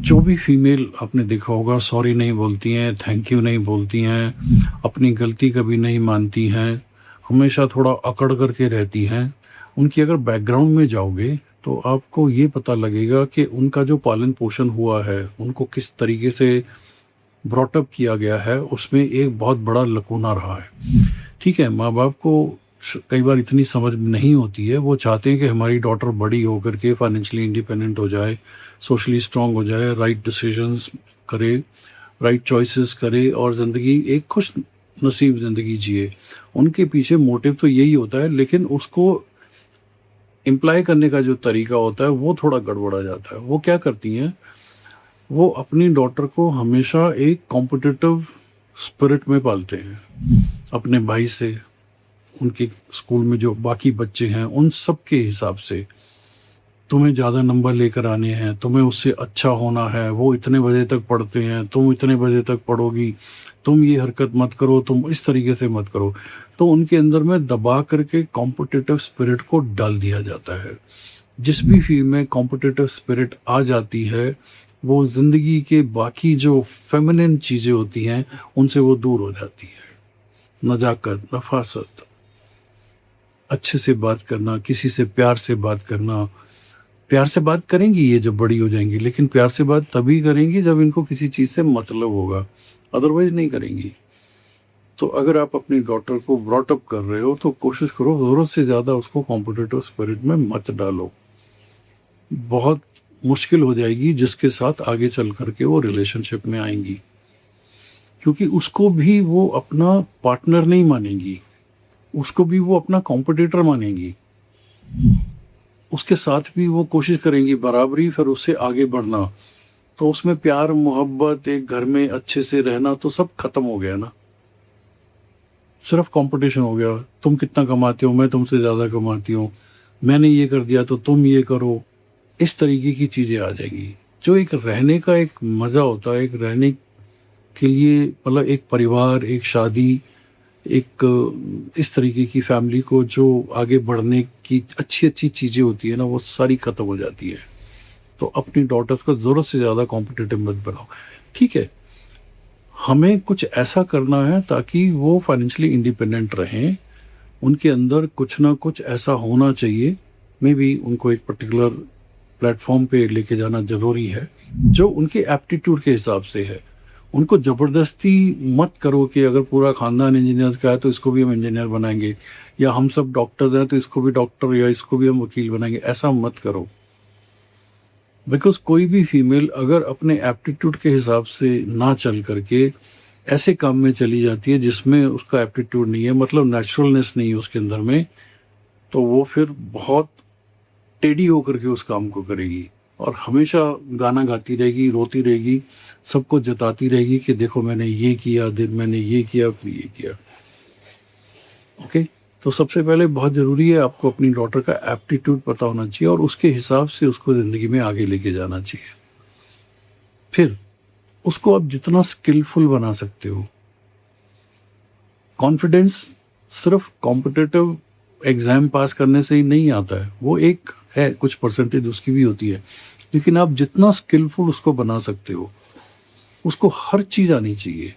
जो भी फीमेल आपने देखा होगा सॉरी नहीं बोलती हैं, थैंक यू नहीं बोलती हैं, अपनी गलती कभी नहीं मानती हैं, हमेशा थोड़ा अकड़ करके रहती हैं, उनकी अगर बैकग्राउंड में जाओगे तो आपको ये पता लगेगा कि उनका जो पालन पोषण हुआ है, उनको किस तरीके से ब्रॉटअप किया गया है, उसमें एक बहुत बड़ा लकूना रहा है। ठीक है, माँ बाप को कई बार इतनी समझ नहीं होती है, वो चाहते हैं कि हमारी डॉटर बड़ी होकर के फाइनेंशियली इंडिपेंडेंट हो जाए, सोशली स्ट्रांग हो जाए, राइट डिसीजंस करे, राइट चॉइसेस करे और ज़िंदगी एक खुश नसीब ज़िंदगी जिए। उनके पीछे मोटिव तो यही होता है, लेकिन उसको इम्प्लाई करने का जो तरीका होता है वो थोड़ा गड़बड़ा जाता है। वो क्या करती हैं, वो अपनी डॉटर को हमेशा एक कॉम्पिटिटिव स्पिरिट में पालते हैं, अपने भाई से, उनके स्कूल में जो बाकी बच्चे हैं उन सब के हिसाब से। तुम्हें ज़्यादा नंबर लेकर आने हैं, तुम्हें उससे अच्छा होना है, वो इतने बजे तक पढ़ते हैं, तुम इतने बजे तक पढ़ोगी, तुम ये हरकत मत करो, तुम इस तरीके से मत करो। तो उनके अंदर में दबा करके कॉम्पिटिटिव स्पिरिट को डाल दिया जाता है। जिस भी फील्ड में कॉम्पिटिटिव स्पिरिट आ जाती है, वो ज़िंदगी के बाकी जो फेमिनिन चीज़ें होती हैं उनसे वो दूर हो जाती है। नज़ाकत, नफासत, अच्छे से बात करना, किसी से प्यार से बात करना। प्यार से बात करेंगी ये जब बड़ी हो जाएंगी, लेकिन प्यार से बात तभी करेंगी जब इनको किसी चीज़ से मतलब होगा, अदरवाइज नहीं करेंगी। तो अगर आप अपनी डॉटर को ब्रॉटअप कर रहे हो तो कोशिश करो ज़रूरत से ज़्यादा उसको कॉम्पिटिटिव स्पिरिट में मत डालो। बहुत मुश्किल हो जाएगी जिसके साथ आगे चल करके वो रिलेशनशिप में आएंगी, क्योंकि उसको भी वो अपना पार्टनर नहीं मानेंगी, उसको भी वो अपना कॉम्पिटिटर मानेंगी। उसके साथ भी वो कोशिश करेंगी बराबरी, फिर उससे आगे बढ़ना। तो उसमें प्यार मोहब्बत, एक घर में अच्छे से रहना तो सब खत्म हो गया ना, सिर्फ कंपटीशन हो गया। तुम कितना कमाते हो, मैं तुमसे ज़्यादा कमाती हूँ, मैंने ये कर दिया तो तुम ये करो। इस तरीके की चीज़ें आ जाएगी। जो एक रहने का एक मज़ा होता है, एक रहने के लिए, मतलब एक परिवार, एक शादी, एक इस तरीके की फैमिली को जो आगे बढ़ने की अच्छी अच्छी चीज़ें होती है ना, वो सारी ख़त्म हो जाती है। तो अपनी डॉटर्स को ज़रूरत से ज़्यादा कॉम्पिटिटिव मत बनाओ। ठीक है, हमें कुछ ऐसा करना है ताकि वो फाइनेंशियली इंडिपेंडेंट रहें, उनके अंदर कुछ ना कुछ ऐसा होना चाहिए। मे बी उनको एक पर्टिकुलर प्लेटफॉर्म पे लेके जाना ज़रूरी है जो उनके एप्टीट्यूड के हिसाब से है। उनको ज़बरदस्ती मत करो कि अगर पूरा ख़ानदान इंजीनियर्स का है तो इसको भी हम इंजीनियर बनाएंगे, या हम सब डॉक्टर्स हैं तो इसको भी डॉक्टर या इसको भी हम वकील बनाएंगे। ऐसा मत करो। बिकॉज कोई भी फीमेल अगर अपने एप्टीट्यूड के हिसाब से ना चल करके ऐसे काम में चली जाती है जिसमें उसका एप्टीट्यूड नहीं है, मतलब नेचुरलनेस नहीं है उसके अंदर में, तो वो फिर बहुत टेढ़ी होकर के उस काम को करेगी और हमेशा गाना गाती रहेगी, रोती रहेगी, सबको जताती रहेगी कि देखो मैंने ये किया, मैंने ये किया, फिर ये किया। ओके, तो सबसे पहले बहुत ज़रूरी है आपको अपनी डॉटर का एप्टीट्यूड पता होना चाहिए और उसके हिसाब से उसको ज़िंदगी में आगे लेके जाना चाहिए। फिर उसको आप जितना स्किलफुल बना सकते हो। कॉन्फिडेंस सिर्फ कॉम्पिटिटिव एग्ज़ाम पास करने से ही नहीं आता है, वो एक है, कुछ परसेंटेज उसकी भी होती है, लेकिन आप जितना स्किलफुल उसको बना सकते हो। उसको हर चीज़ आनी चाहिए,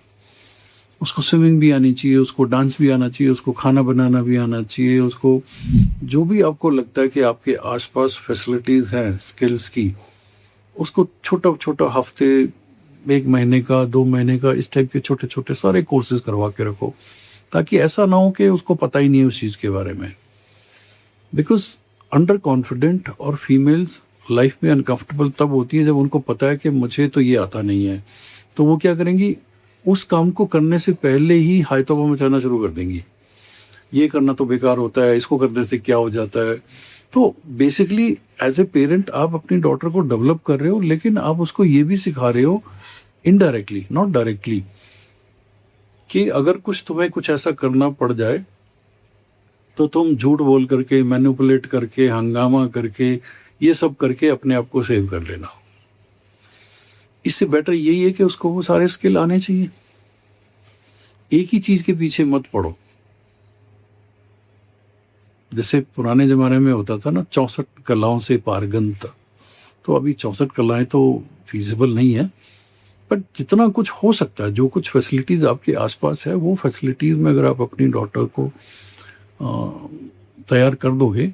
उसको स्विमिंग भी आनी चाहिए, उसको डांस भी आना चाहिए, उसको खाना बनाना भी आना चाहिए, उसको जो भी आपको लगता है कि आपके आसपास फैसिलिटीज़ हैं स्किल्स की, उसको छोटा छोटा हफ्ते, 1 महीने का, 2 महीने का, इस टाइप के छोटे छोटे सारे कोर्सेज करवा के रखो, ताकि ऐसा ना हो कि उसको पता ही नहीं है उस चीज़ के बारे में। बिकॉज अंडर कॉन्फिडेंट और फीमेल्स लाइफ में अनकंफर्टेबल तब होती है जब उनको पता है कि मुझे तो ये आता नहीं है। तो वो क्या करेंगी, उस काम को करने से पहले ही हाय तौबा मचाना शुरू कर देंगी। ये करना तो बेकार होता है, इसको करने से क्या हो जाता है। तो बेसिकली एज ए पेरेंट आप अपनी डॉटर को डेवलप कर रहे हो, लेकिन आप उसको ये भी सिखा रहे हो इनडायरेक्टली, नॉट डायरेक्टली, कि अगर कुछ तुम्हें कुछ ऐसा करना पड़ जाए तो तुम झूठ बोल करके, मैनिपुलेट करके, हंगामा करके, ये सब करके अपने आप को सेव कर लेना। इससे बेटर यही है कि उसको वो सारे स्किल आने चाहिए। एक ही चीज के पीछे मत पड़ो। जैसे पुराने जमाने में होता था ना, 64 कलाओं से पारंगत, तो अभी 64 कलाएँ तो फ़ीज़िबल नहीं है, बट जितना कुछ हो सकता है, जो कुछ फैसिलिटीज़ आपके आस-पास है, वो फैसिलिटीज़ में अगर आप अपनी डॉटर को तैयार कर दोगे,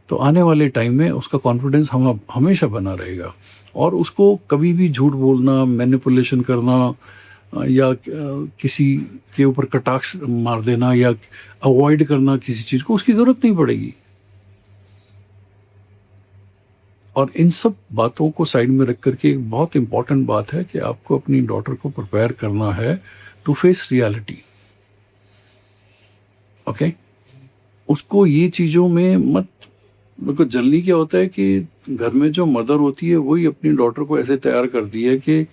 तो आने वाले टाइम में उसका कॉन्फिडेंस हमेशा बना रहेगा। और उसको कभी भी झूठ बोलना, मैनिपुलेशन करना या किसी के ऊपर कटाक्ष मार देना या अवॉइड करना किसी चीज़ को, उसकी ज़रूरत नहीं पड़ेगी। और इन सब बातों को साइड में रख कर के एक बहुत इम्पॉर्टेंट बात है कि आपको अपनी डॉटर को प्रिपेयर करना है टू फेस रियलिटी। ओके, उसको ये चीज़ों में मत, बिल्कुल जनरली क्या होता है कि घर में जो मदर होती है वही अपनी डॉटर को ऐसे तैयार करती है कि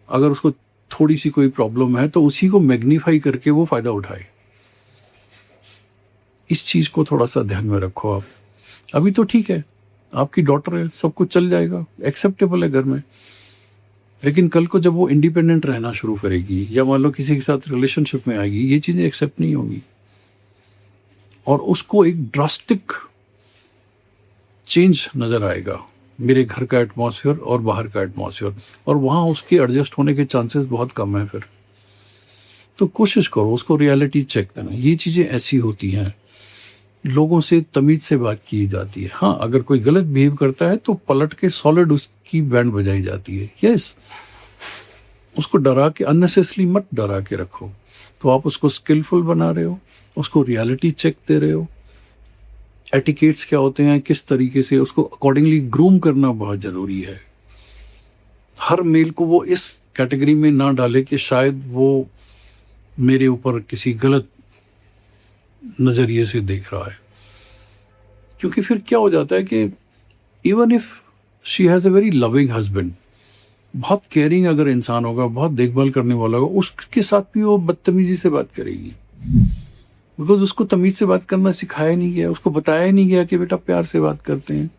अगर उसको थोड़ी सी कोई प्रॉब्लम है तो उसी को मैग्नीफाई करके वो फ़ायदा उठाए। इस चीज़ को थोड़ा सा ध्यान में रखो आप। अभी तो ठीक है, आपकी डॉटर है, सब कुछ चल जाएगा, एक्सेप्टेबल है घर में। लेकिन कल को जब वो इंडिपेंडेंट रहना शुरू करेगी या मान लो किसी के साथ रिलेशनशिप में आएगी, ये चीज़ें एक्सेप्ट नहीं होंगी और उसको एक ड्रास्टिक चेंज नज़र आएगा, मेरे घर का एटमॉस्फेयर और बाहर का एटमॉस्फेयर, और वहाँ उसके एडजस्ट होने के चांसेस बहुत कम है फिर। तो कोशिश करो उसको रियलिटी चेक करना। ये चीज़ें ऐसी होती हैं, लोगों से तमीज़ से बात की जाती है। हाँ, अगर कोई गलत बिहेव करता है तो पलट के सॉलिड उसकी बैंड बजाई जाती है। यस, उसको डरा के, अननेसेसरी मत डरा के रखो। तो आप उसको स्किलफुल बना रहे हो, उसको रियलिटी चेक दे रहे हो। एटिकेट्स क्या होते हैं, किस तरीके से उसको अकॉर्डिंगली ग्रूम करना बहुत ज़रूरी है। हर मेल को वो इस कैटेगरी में ना डाले कि शायद वो मेरे ऊपर किसी गलत नज़रिए से देख रहा है, क्योंकि फिर क्या हो जाता है कि even if she has a very loving husband, बहुत केयरिंग अगर इंसान होगा, बहुत देखभाल करने वाला होगा, उसके साथ भी वो बदतमीजी से बात करेगी, बिकॉज उसको तमीज़ से बात करना सिखाया नहीं गया, उसको बताया नहीं गया कि बेटा प्यार से बात करते हैं,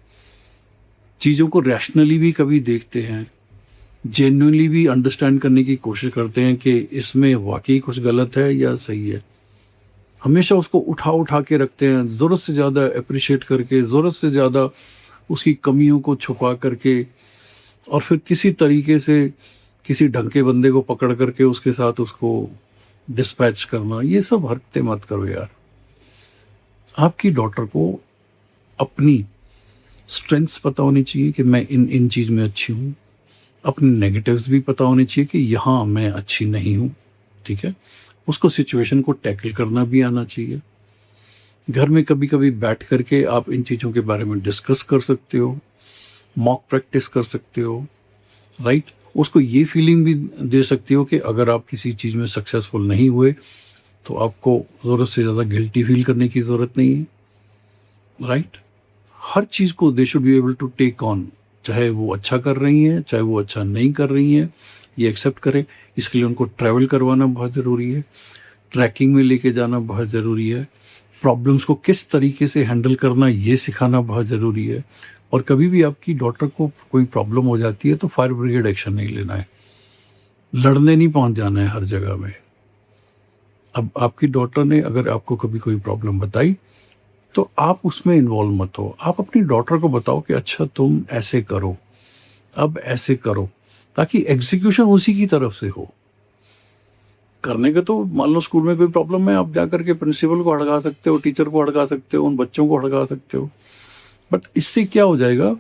चीज़ों को रैशनली भी कभी देखते हैं, जेन्युइनली भी अंडरस्टैंड करने की कोशिश करते हैं कि इसमें वाकई कुछ गलत है या सही है। हमेशा उसको उठा उठा के रखते हैं, ज़रूरत से ज़्यादा अप्रिशिएट करके, ज़रूरत से ज़्यादा उसकी कमियों को छुपा करके, और फिर किसी तरीके से किसी ढंग के बंदे को पकड़ करके उसके साथ उसको डिस्पैच करना। ये सब हरकतें मत करो यार। आपकी डॉटर को अपनी स्ट्रेंथ्स पता होनी चाहिए कि मैं इन इन चीज़ में अच्छी हूँ, अपने नेगेटिव्स भी पता होने चाहिए कि यहाँ मैं अच्छी नहीं हूँ। ठीक है, उसको सिचुएशन को टैकल करना भी आना चाहिए। घर में कभी कभी बैठ करके आप इन चीज़ों के बारे में डिस्कस कर सकते हो, मॉक प्रैक्टिस कर सकते हो, राइट। उसको ये फीलिंग भी दे सकती हो कि अगर आप किसी चीज़ में सक्सेसफुल नहीं हुए तो आपको ज़रूरत से ज़्यादा गिल्टी फील करने की ज़रूरत नहीं है, राइट। हर चीज़ को they should be able to take on, चाहे वो अच्छा कर रही हैं चाहे वो अच्छा नहीं कर रही हैं, ये एक्सेप्ट करें। इसके लिए उनको ट्रैवल करवाना बहुत ज़रूरी है, ट्रैकिंग में लेके जाना बहुत ज़रूरी है, प्रॉब्लम्स को किस तरीके से हैंडल करना ये सिखाना बहुत ज़रूरी है। और कभी भी आपकी डॉटर को कोई प्रॉब्लम हो जाती है तो फायर ब्रिगेड एक्शन नहीं लेना है, लड़ने नहीं पहुंच जाना है हर जगह में। अब आपकी डॉटर ने अगर आपको कभी कोई प्रॉब्लम बताई तो आप उसमें इन्वॉल्व मत हो, आप अपनी डॉटर को बताओ कि अच्छा तुम ऐसे करो, अब ऐसे करो, ताकि एग्जीक्यूशन उसी की तरफ से हो। करने के तो मान लो स्कूल में कोई प्रॉब्लम है, आप जा करके प्रिंसिपल को हड़का सकते हो, टीचर को हड़का सकते हो, उन बच्चों को हड़का सकते हो, बट इससे क्या हो जाएगा,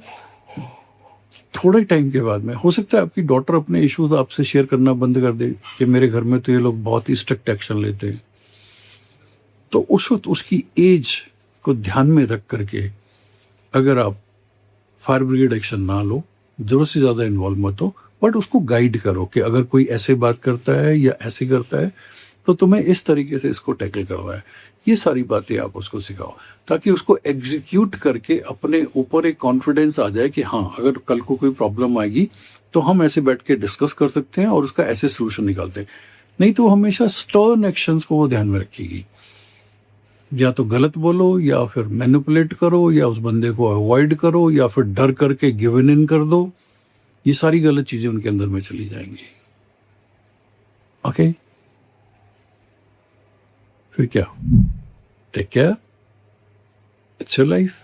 थोड़े टाइम के बाद में हो सकता है आपकी डॉटर अपने इश्यूज आपसे शेयर करना बंद कर दे कि मेरे घर में तो ये लोग बहुत ही स्ट्रिक्ट एक्शन लेते हैं। तो उस वक्त उसकी एज को ध्यान में रख करके अगर आप फायर ब्रिगेड एक्शन ना लो, ज़रूरत से ज़्यादा इन्वॉल्व मत हो, बट उसको गाइड करो कि अगर कोई ऐसे बात करता है या ऐसे करता है तो तुम्हें इस तरीके से इसको टैकल करना है। ये सारी बातें आप उसको सिखाओ ताकि उसको एग्जीक्यूट करके अपने ऊपर एक कॉन्फिडेंस आ जाए कि हाँ, अगर कल को कोई प्रॉब्लम आएगी तो हम ऐसे बैठ के डिस्कस कर सकते हैं और उसका ऐसे सोल्यूशन निकालते हैं। नहीं तो हमेशा स्टर्न एक्शंस को वो ध्यान में रखेगी, या तो गलत बोलो या फिर मैनिपुलेट करो या उस बंदे को अवॉइड करो या फिर डर करके गिव इन कर दो। ये सारी गलत चीजें उनके अंदर में चली जाएंगी। ओके, फिर क्या, take care, it's your life.